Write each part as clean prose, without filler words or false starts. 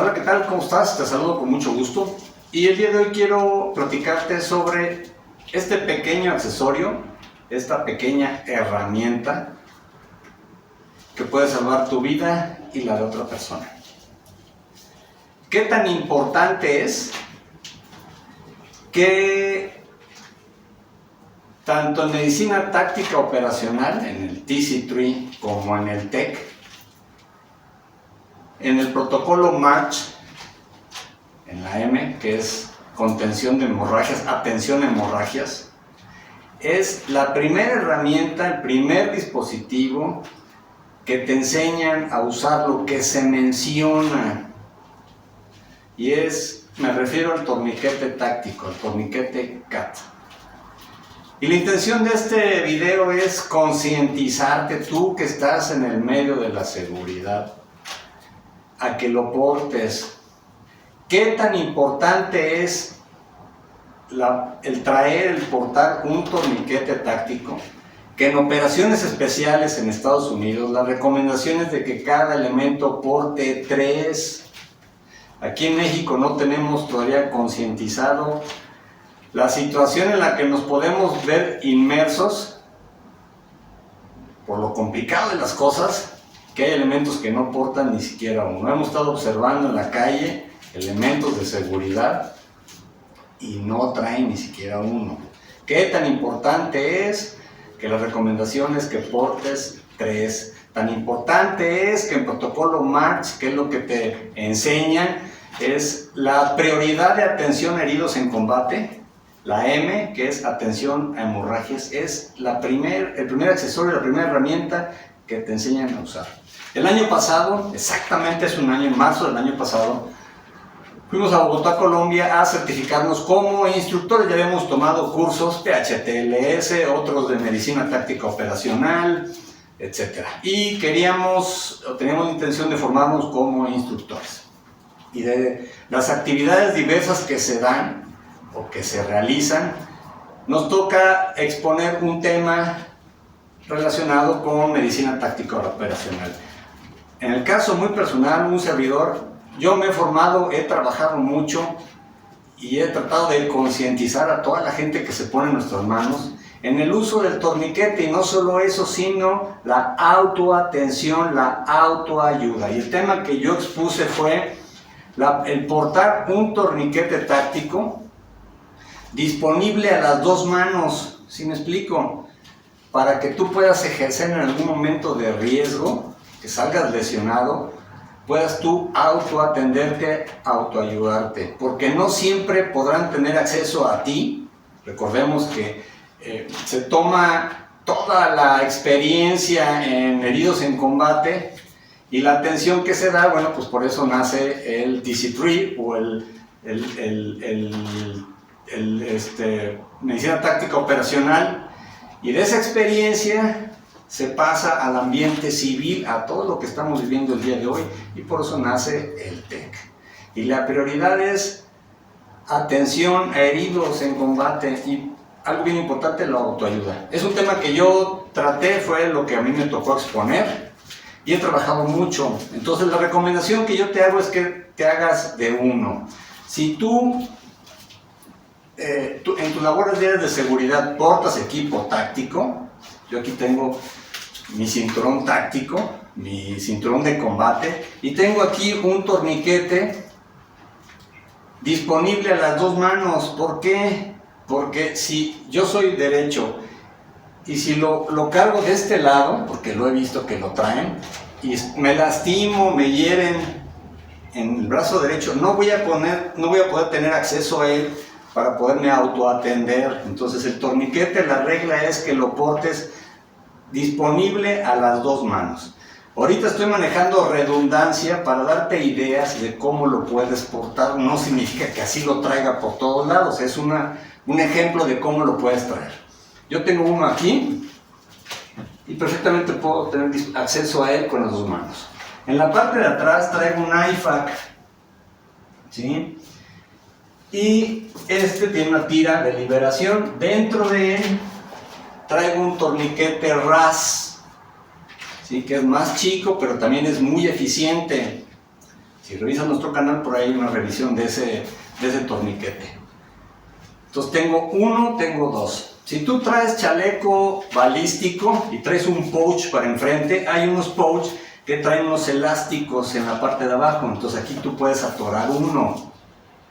Hola, ¿qué tal? ¿Cómo estás? Te saludo con mucho gusto. Y el día de hoy quiero platicarte sobre este pequeño accesorio, esta pequeña herramienta que puede salvar tu vida y la de otra persona. ¿Qué tan importante es que tanto en medicina táctica operacional, en el TC3 como en el TEC, en el protocolo MARCH, en la M, que es contención de hemorragias, atención a hemorragias, es la primera herramienta, el primer dispositivo que te enseñan a usar lo que se menciona. Y me refiero al torniquete táctico, al torniquete CAT. Y la intención de este video es concientizarte, tú que estás en el medio de la seguridad, a que lo portes. ¿Qué tan importante es el portar un torniquete táctico? Que en operaciones especiales en Estados Unidos, la recomendación es de que cada elemento porte 3. Aquí en México no tenemos todavía concientizado la situación en la que nos podemos ver inmersos por lo complicado de las cosas, que hay elementos que no portan ni siquiera uno. Hemos estado observando en la calle elementos de seguridad y no traen ni siquiera uno. ¿Qué tan importante es que la recomendación es que portes 3? Tan importante es que en protocolo MARCH, que es lo que te enseñan, es la prioridad de atención a heridos en combate. La M, que es atención a hemorragias, es el primer accesorio, la primera herramienta que te enseñan a usar. El año pasado, exactamente hace un año, en marzo del año pasado, fuimos a Bogotá, Colombia, a certificarnos como instructores. Ya habíamos tomado cursos PHTLS, otros de medicina táctica operacional, etc. Y teníamos la intención de formarnos como instructores. Y de las actividades diversas que se dan o que se realizan, nos toca exponer un tema relacionado con medicina táctica operacional. En el caso muy personal, un servidor, yo me he formado, he trabajado mucho y he tratado de concientizar a toda la gente que se pone en nuestras manos en el uso del torniquete, y no solo eso, sino la autoatención, la autoayuda. Y el tema que yo expuse fue el portar un torniquete táctico disponible a las 2 manos, ¿sí me explico? Para que tú puedas ejercer en algún momento de riesgo, que salgas lesionado, puedas tú autoatenderte, autoayudarte, porque no siempre podrán tener acceso a ti. Recordemos que se toma toda la experiencia en heridos en combate y la atención que se da, bueno, pues por eso nace el TC3 o medicina táctica operacional, y de esa experiencia se pasa al ambiente civil, a todo lo que estamos viviendo el día de hoy, y por eso nace el TEC. Y la prioridad es atención a heridos en combate, y algo bien importante, la autoayuda. Es un tema que yo traté, fue lo que a mí me tocó exponer, y he trabajado mucho. Entonces la recomendación que yo te hago es que te hagas de uno. Si tú en tus labores diarias de seguridad portas equipo táctico, yo aquí tengo mi cinturón táctico, mi cinturón de combate, y tengo aquí un torniquete disponible a las 2 manos. ¿Por qué? Porque si yo soy derecho y si lo cargo de este lado, porque lo he visto que lo traen, y me lastimo, me hieren en el brazo derecho, no voy a poder tener acceso a él para poderme autoatender. Entonces el torniquete, la regla es que lo portes disponible a las 2 manos. Ahorita estoy manejando redundancia para darte ideas de cómo lo puedes portar. No significa que así lo traiga por todos lados, es un ejemplo de cómo lo puedes traer. Yo tengo uno aquí y perfectamente puedo tener acceso a él con las 2 manos. En la parte de atrás traigo un IFAK, ¿sí? Y tiene una tira de liberación. Dentro de él traigo un torniquete RAS, ¿sí? Que es más chico, pero también es muy eficiente, Si revisas nuestro canal, por ahí hay una revisión de ese torniquete. Entonces tengo uno, tengo dos. Si tú traes chaleco balístico y traes un pouch para enfrente, hay unos pouch que traen unos elásticos en la parte de abajo, entonces aquí tú puedes atorar uno,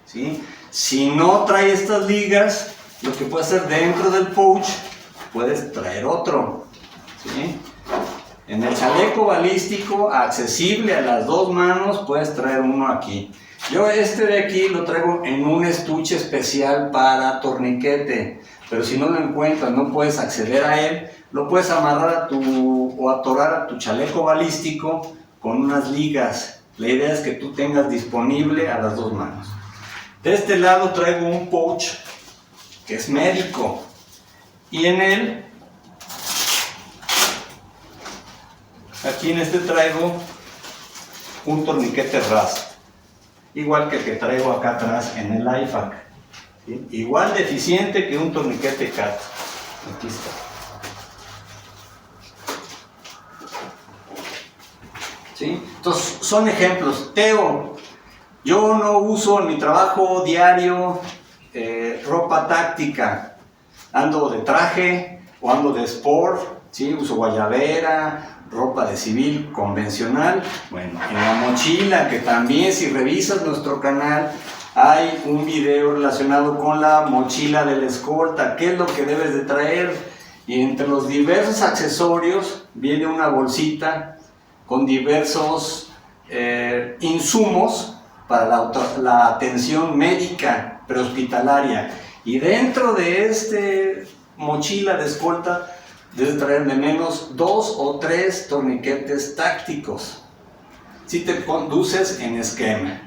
¿sí? Si no trae estas ligas, lo que puedes hacer dentro del pouch, puedes traer otro, ¿sí? En el chaleco balístico, accesible a las dos manos, puedes traer uno aquí. Yo este de aquí lo traigo en un estuche especial para torniquete, pero si no lo encuentras, no puedes acceder a él, lo puedes amarrar o atorar a tu chaleco balístico con unas ligas. La idea es que tú tengas disponible a las dos manos. De este lado traigo un pouch que es médico y en él, aquí en este traigo un torniquete RAS, igual que el que traigo acá atrás en el IFAC, ¿sí? Igual de eficiente que un torniquete CAT. Aquí está. ¿Sí? Entonces son ejemplos. Teo, yo no uso en mi trabajo diario ropa táctica, ando de traje o ando de sport, ¿sí? Uso guayabera, ropa de civil convencional. Bueno, en la mochila, que también si revisas nuestro canal hay un video relacionado con la mochila de la escolta, qué es lo que debes de traer, y entre los diversos accesorios viene una bolsita con diversos insumos para la atención médica prehospitalaria, y dentro de este mochila de escolta debes traer de menos 2 o 3 torniquetes tácticos si te conduces en esquema.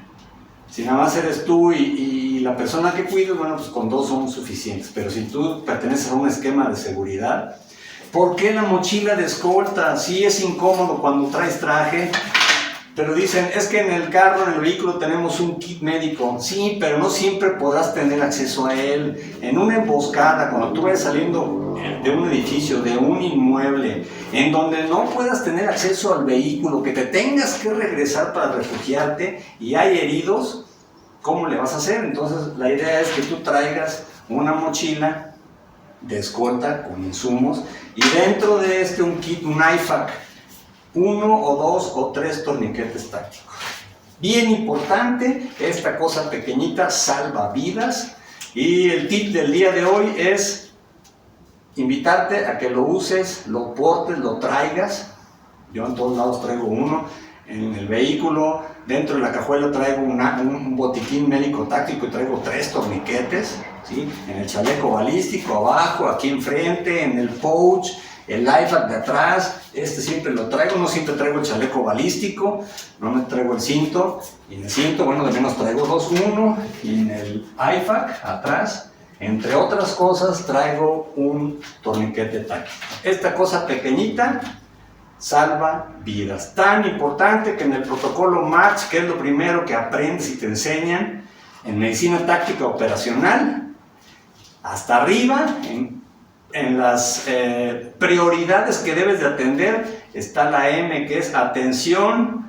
Si nada más eres tú y la persona que cuides, bueno, pues con 2 son suficientes, pero si tú perteneces a un esquema de seguridad, ¿por qué la mochila de escolta? Sí es incómodo cuando traes traje, pero dicen, es que en el carro, en el vehículo tenemos un kit médico. Sí, pero no siempre podrás tener acceso a él. En una emboscada, cuando tú vayas saliendo de un edificio, de un inmueble, en donde no puedas tener acceso al vehículo, que te tengas que regresar para refugiarte y hay heridos, ¿cómo le vas a hacer? Entonces la idea es que tú traigas una mochila de escolta con insumos y dentro de este un kit, un IFAC, 1 o 2 o 3 torniquetes tácticos. Bien importante, esta cosa pequeñita salva vidas, y el tip del día de hoy es invitarte a que lo uses, lo portes, lo traigas. Yo en todos lados traigo uno, en el vehículo, dentro de la cajuela traigo un botiquín médico táctico y traigo 3 torniquetes, ¿sí? En el chaleco balístico abajo, aquí enfrente, en el pouch, el IFAC de atrás, siempre lo traigo. No siempre traigo el chaleco balístico, no me traigo el cinto, y en el cinto, bueno, de menos traigo 2, 1, y en el IFAC atrás, entre otras cosas, traigo un torniquete táctico. Esta cosa pequeñita salva vidas, tan importante que en el protocolo MATS, que es lo primero que aprendes y te enseñan en medicina táctica operacional, hasta arriba, en las prioridades que debes de atender, está la M, que es atención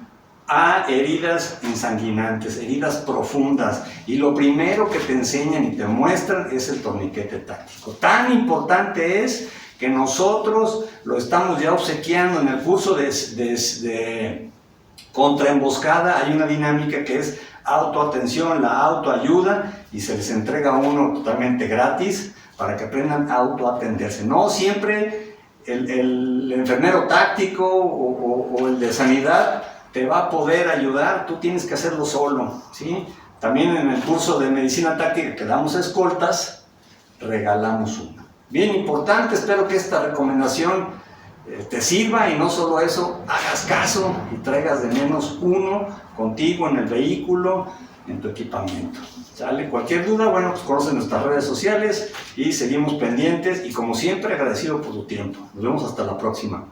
a heridas insanguinantes, heridas profundas, y lo primero que te enseñan y te muestran es el torniquete táctico. Tan importante es que nosotros lo estamos ya obsequiando en el curso de contraemboscada. Hay una dinámica que es autoatención, la autoayuda, y se les entrega a uno totalmente gratis para que aprendan a autoatenderse. No siempre el enfermero táctico o el de sanidad te va a poder ayudar, tú tienes que hacerlo solo, ¿sí? También en el curso de medicina táctica que damos a escoltas, regalamos uno. Bien importante, espero que esta recomendación te sirva, y no solo eso, hagas caso y traigas de menos uno contigo en el vehículo, en tu equipamiento. ¿Sale? Cualquier duda, bueno, pues conoce nuestras redes sociales y seguimos pendientes, y como siempre agradecido por tu tiempo. Nos vemos hasta la próxima.